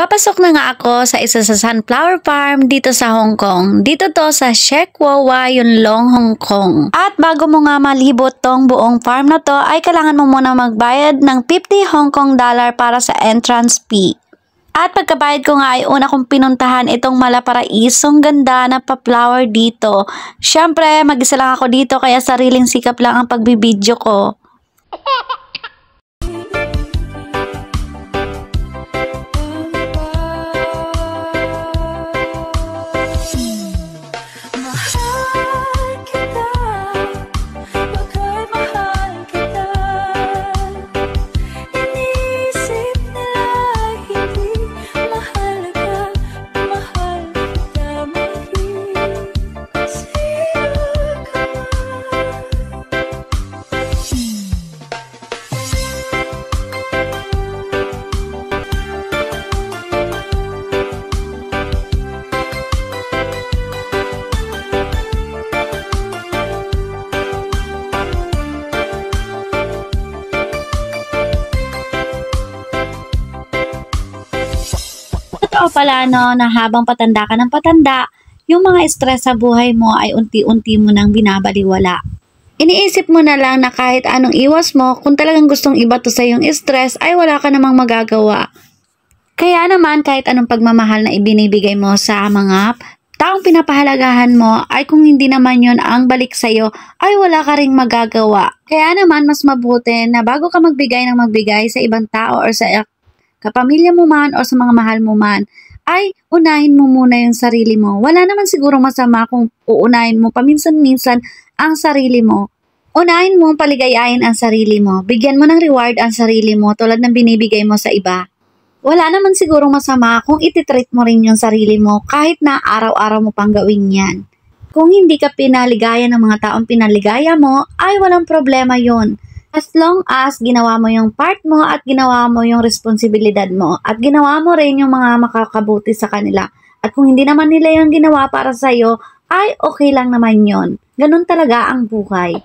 Papasok na nga ako sa isa sa sunflower farm dito sa Hong Kong. Dito to sa Shek Kwo Wai Yuen Long, Hong Kong. At bago mo nga malibot tong buong farm na to ay kailangan mo muna magbayad ng 50 Hong Kong dollar para sa entrance fee. At pagkabayad ko nga ay una kong pinuntahan itong malaparaisong ganda na pa-flower dito. Siyempre mag-isa lang ako dito kaya sariling sikap lang ang pagbibideo ko. Totoo pala no, na habang patanda ka ng patanda, yung mga stress sa buhay mo ay unti-unti mo nang binabaliwala. Iniisip mo na lang na kahit anong iwas mo, kung talagang gustong ibato sa yung stress ay wala ka namang magagawa. Kaya naman kahit anong pagmamahal na ibinibigay mo sa mga taong pinapahalagahan mo ay kung hindi naman yon ang balik sa'yo ay wala ka ring magagawa. Kaya naman mas mabuti na bago ka magbigay ng magbigay sa ibang tao or sa kapamilya mo man o sa mga mahal mo man, ay unahin mo muna yung sarili mo. Wala naman siguro masama kung uunahin mo paminsan-minsan ang sarili mo. Unahin mo paligayahin ang sarili mo. Bigyan mo ng reward ang sarili mo tulad ng binibigay mo sa iba. Wala naman siguro masama kung ititreat mo rin yung sarili mo kahit na araw-araw mo pang gawin yan. Kung hindi ka pinaligaya ng mga taong pinaligaya mo, ay walang problema yon. As long as ginawa mo yung part mo at ginawa mo yung responsibilidad mo at ginawa mo rin yung mga makakabuti sa kanila. At kung hindi naman nila yung ginawa para sa'yo, ay okay lang naman yon. Ganun talaga ang buhay.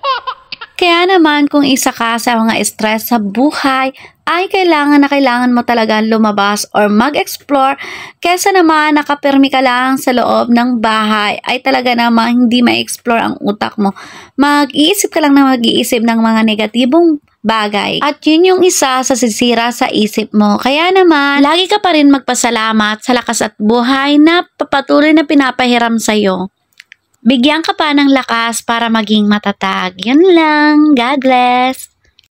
Kaya naman kung isa ka sa mga stress sa buhay, ay kailangan mo talaga lumabas or mag-explore kesa naman nakapirmi ka lang sa loob ng bahay ay talaga namang hindi ma-explore ang utak mo. Mag-iisip ka lang na mag-iisip ng mga negatibong bagay at yun yung isa sa sisira sa isip mo. Kaya naman, lagi ka pa rin magpasalamat sa lakas at buhay na papatuloy na pinapahiram sa'yo. Bigyan ka pa ng lakas para maging matatag. Yun lang. God bless!